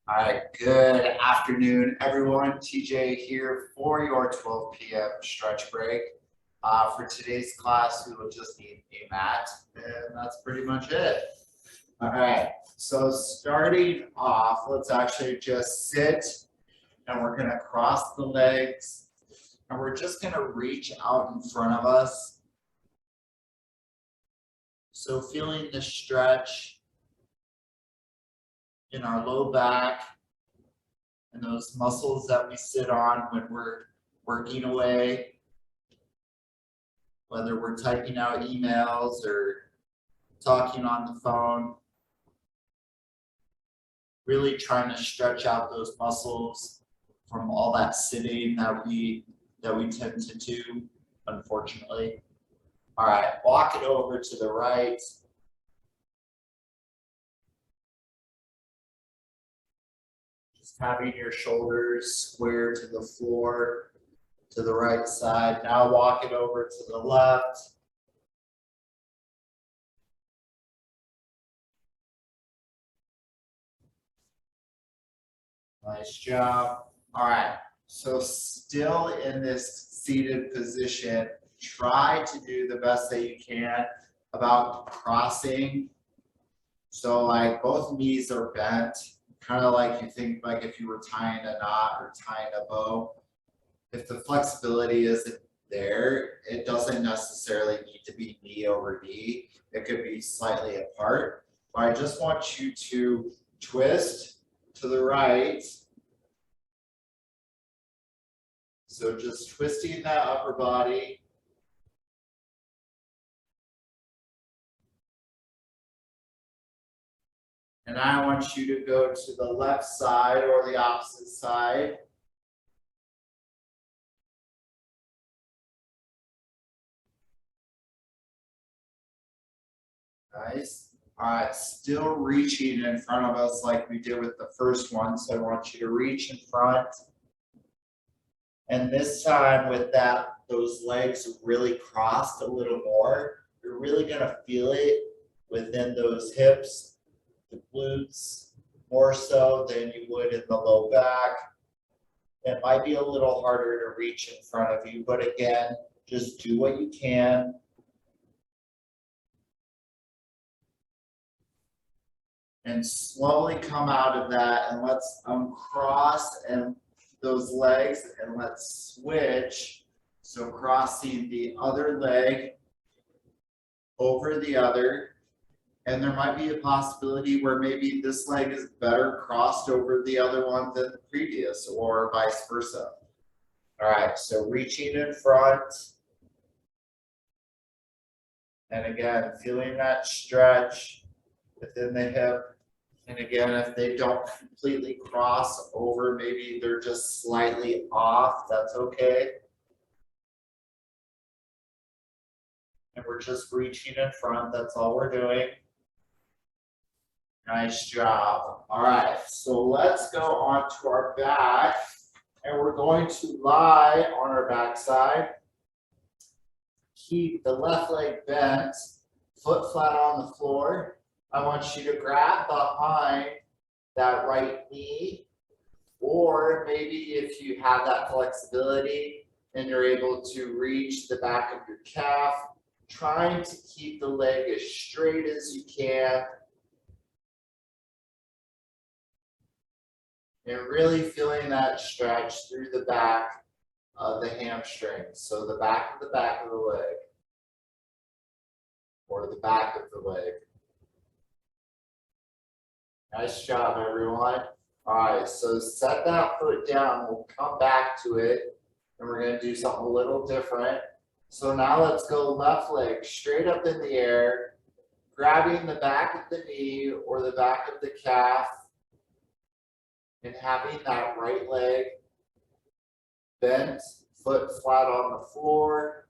All right, good afternoon, everyone. TJ here for your 12 p.m. stretch break. For today's class, we will just need a mat, and that's pretty much it. All right, so starting off, let's actually just sit, and we're going to cross the legs, and we're just going to reach out in front of us. So feeling the stretch in our low back, and those muscles that we sit on when we're working away, whether we're typing out emails or talking on the phone, really trying to stretch out those muscles from all that sitting that we tend to do, unfortunately. All right, walk it over to the right. Having your shoulders square to the floor, to the right side. Now walk it over to the left. Nice job. All right, so still in this seated position, try to do the best that you can about crossing. So like both knees are bent, kind of like you think like if you were tying a knot or tying a bow. If the flexibility isn't there, it doesn't necessarily need to be knee over knee. It could be slightly apart. But I just want you to twist to the right. So just twisting that upper body. And I want you to go to the left side or the opposite side. Nice. All right, still reaching in front of us like we did with the first one. So I want you to reach in front. And this time with those legs really crossed a little more, you're really gonna feel it within those hips, the glutes, more so than you would in the low back. It might be a little harder to reach in front of you, but again, just do what you can. And slowly come out of that, and let's uncross and those legs, and let's switch. So crossing the other leg over the other, and there might be a possibility where maybe this leg is better crossed over the other one than the previous, or vice versa. All right, so reaching in front, and again, feeling that stretch within the hip. And again, if they don't completely cross over, maybe they're just slightly off, that's okay. And we're just reaching in front, that's all we're doing. Nice job. All right, so let's go onto our back, and we're going to lie on our backside. Keep the left leg bent, foot flat on the floor. I want you to grab behind that right knee, or maybe if you have that flexibility and you're able to reach the back of your calf, trying to keep the leg as straight as you can. And really feeling that stretch through the back of the hamstring. So the back of the leg, or the back of the leg. Nice job, everyone. All right, so set that foot down. We'll come back to it, and we're going to do something a little different. So now let's go left leg straight up in the air, grabbing the back of the knee or the back of the calf, and having that right leg bent, foot flat on the floor.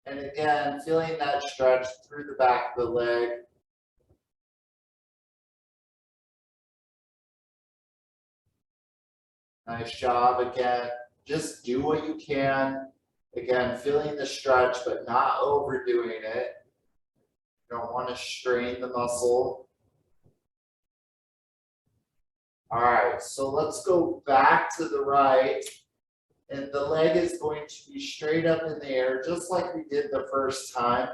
And again, feeling that stretch through the back of the leg. Nice job. Again, just do what you can. Again, feeling the stretch, but not overdoing it. You don't want to strain the muscle. All right, so let's go back to the right. And the leg is going to be straight up in the air, just like we did the first time.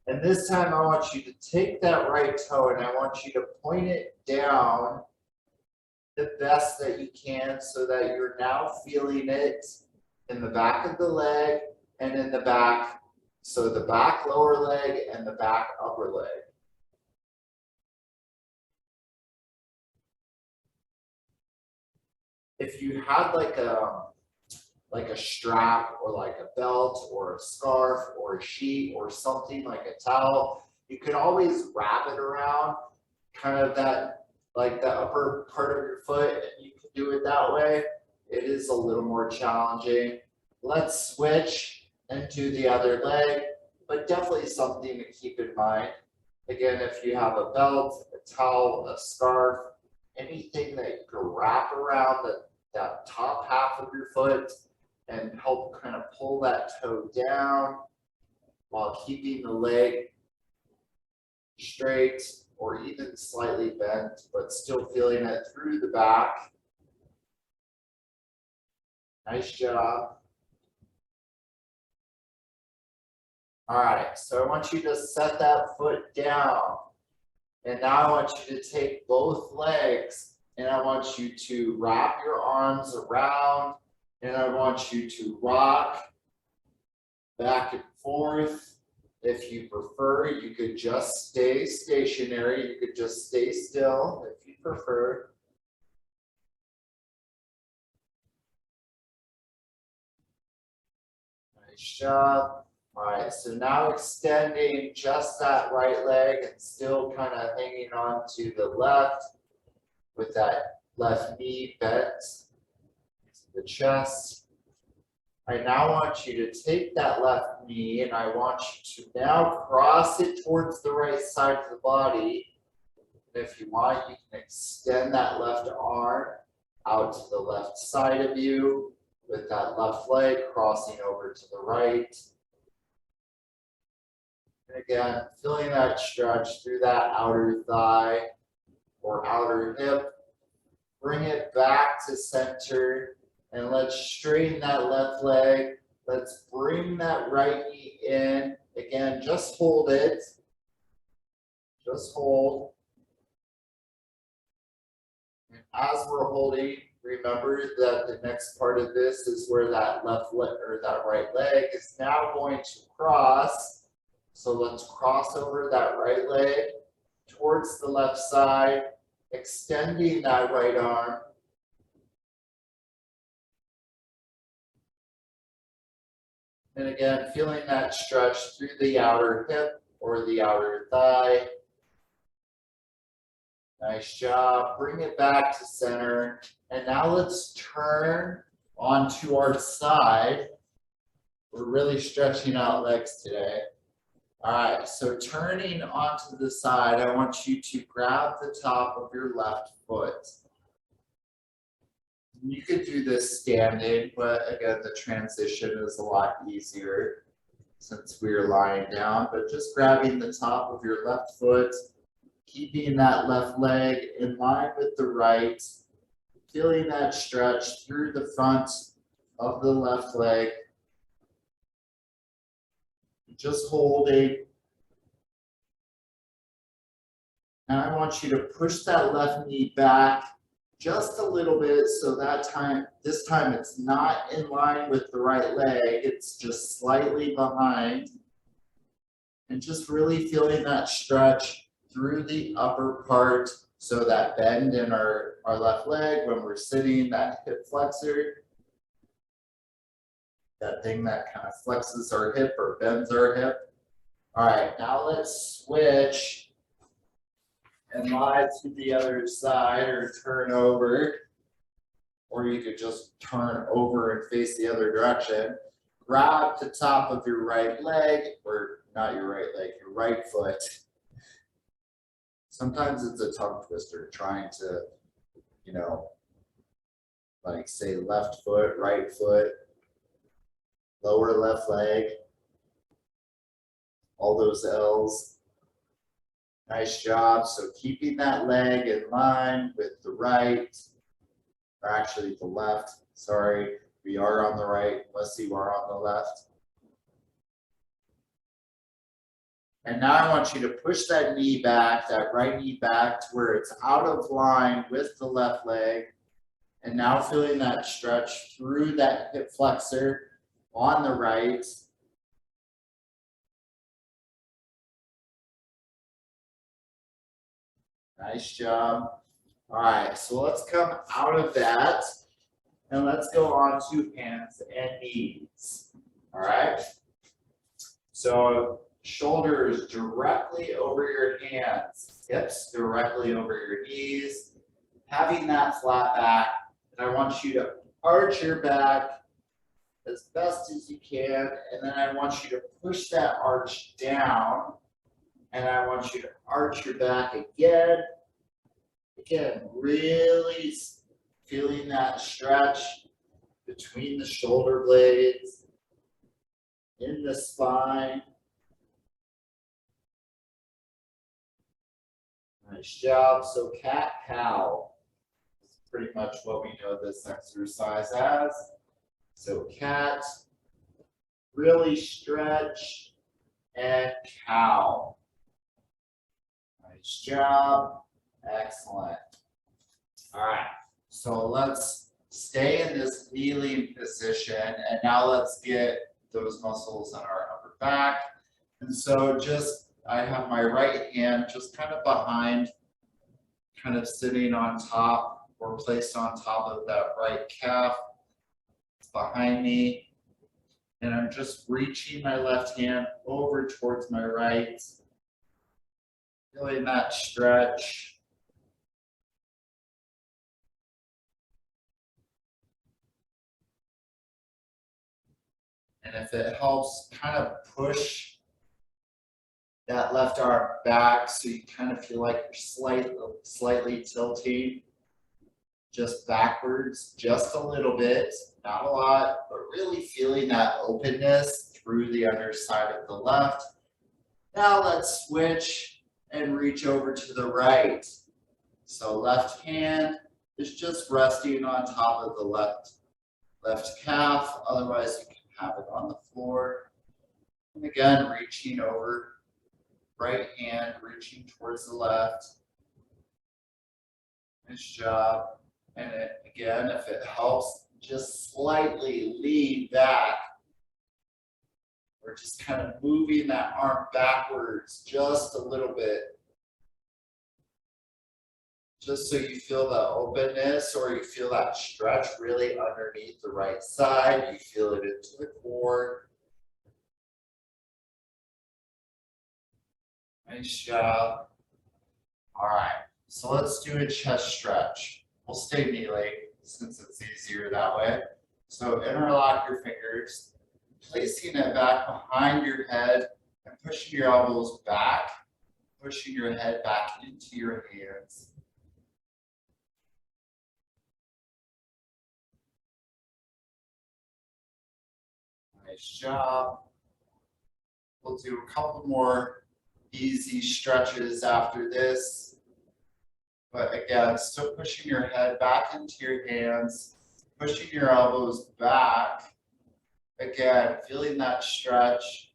And this time I want you to take that right toe and I want you to point it down the best that you can so that you're now feeling it in the back of the leg and in the back. So the back lower leg and the back upper leg. If you had like a strap or like a belt or a scarf or a sheet or something like a towel, you could always wrap it around kind of that, like the upper part of your foot, and you can do it that way. It is a little more challenging. Let's switch and do the other leg, but definitely something to keep in mind. Again, if you have a belt, a towel, a scarf, anything that you can wrap around that top half of your foot and help kind of pull that toe down while keeping the leg straight or even slightly bent, but still feeling it through the back. Nice job. All right, so I want you to set that foot down. And now I want you to take both legs and I want you to wrap your arms around and I want you to rock back and forth. If you prefer, you could just stay stationary. You could just stay still if you prefer. Nice job. All right, so now extending just that right leg and still kind of hanging on to the left with that left knee bent to the chest. I now want you to take that left knee and I want you to now cross it towards the right side of the body. And if you want, you can extend that left arm out to the left side of you with that left leg crossing over to the right. And again, feeling that stretch through that outer thigh or outer hip. Bring it back to center and let's straighten that left leg. Let's bring that right knee in. Again, just hold it. Just hold. And as we're holding, remember that the next part of this is where that left leg or that right leg is now going to cross. So let's cross over that right leg towards the left side, extending that right arm. And again, feeling that stretch through the outer hip or the outer thigh. Nice job. Bring it back to center. And now let's turn onto our side. We're really stretching out legs today. All right, so turning onto the side, I want you to grab the top of your left foot. You could do this standing, but again, the transition is a lot easier since we're lying down, but just grabbing the top of your left foot, keeping that left leg in line with the right, feeling that stretch through the front of the left leg. Just holding. And I want you to push that left knee back just a little bit so this time it's not in line with the right leg, it's just slightly behind. And just really feeling that stretch through the upper part, so that bend in our left leg when we're sitting, that hip flexor, that thing that kind of flexes our hip or bends our hip. All right, now let's switch and lie to the other side or turn over, or you could just turn over and face the other direction. Grab the top of your right leg, or not your right leg, your right foot. Sometimes it's a tongue twister trying to, like say left foot, right foot, lower left leg, all those L's. Nice job. So keeping that leg in line with the right, or actually the left. Sorry, we are on the right unless you are on the left. And now I want you to push that knee back, that right knee back to where it's out of line with the left leg. And now feeling that stretch through that hip flexor on the right. Nice job. All right, so let's come out of that and let's go on to hands and knees. All right. So shoulders directly over your hands, hips directly over your knees, having that flat back. And I want you to arch your back as best as you can. And then I want you to push that arch down. And I want you to arch your back again. Again, really feeling that stretch between the shoulder blades, in the spine. Nice job. So cat cow is pretty much what we know this exercise as. So cat, really stretch, and cow. Nice job. Excellent. All right. So let's stay in this kneeling position, and now let's get those muscles in our upper back. And so I have my right hand just kind of behind, kind of sitting on top or placed on top of that right calf. It's behind me. And I'm just reaching my left hand over towards my right. Feeling that stretch. And if it helps, kind of push that left arm back so you kind of feel like you're slightly tilting just backwards, just a little bit, not a lot, but really feeling that openness through the underside of the left. Now let's switch and reach over to the right. So left hand is just resting on top of the left calf, otherwise you can have it on the floor. And again, reaching over, right hand reaching towards the left. Nice job. And again, if it helps, just slightly lean back. Or just kind of moving that arm backwards just a little bit. Just so you feel the openness or you feel that stretch really underneath the right side. You feel it into the core. Nice job. All right, so let's do a chest stretch. We'll stay kneeling since it's easier that way. So interlock your fingers, placing it back behind your head and pushing your elbows back, pushing your head back into your hands. Nice job. We'll do a couple more easy stretches after this. But again, still pushing your head back into your hands, pushing your elbows back. Again, feeling that stretch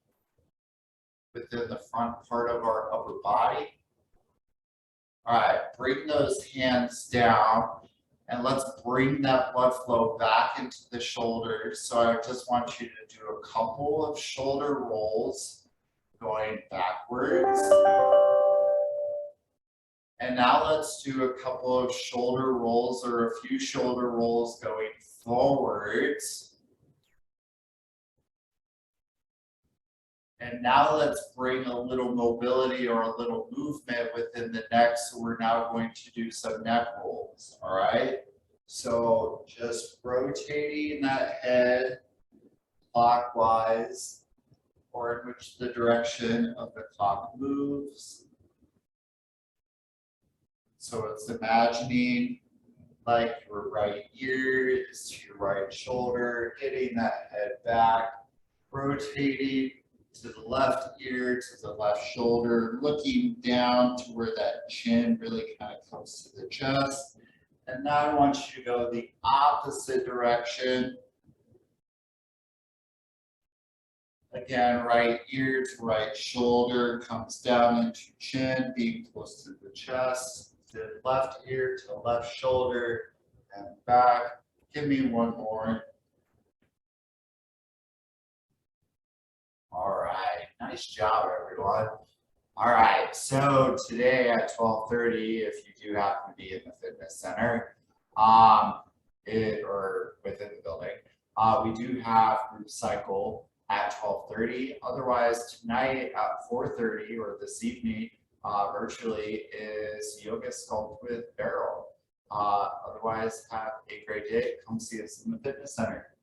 within the front part of our upper body. All right, bring those hands down. And let's bring that blood flow back into the shoulders. So I just want you to do a couple of shoulder rolls going backwards. And now let's do a couple of shoulder rolls or a few shoulder rolls going forwards. And now let's bring a little mobility or a little movement within the neck. So we're now going to do some neck rolls, all right? So just rotating that head clockwise or in which the direction of the clock moves. So it's imagining like your right ear is to your right shoulder, getting that head back, rotating to the left ear, to the left shoulder, looking down to where that chin really kind of comes to the chest. And now I want you to go the opposite direction. Again, right ear to right shoulder, comes down into chin, being close to the chest. To left ear to left shoulder and back. Give me one more. All right, nice job, everyone. All right, so today at 12:30, if you do happen to be in the fitness center, or within the building, we do have group cycle at 12:30. Otherwise, tonight at 4:30 or this evening, virtually is yoga sculpt with Beryl. Otherwise, have a great day. Come see us in the fitness center.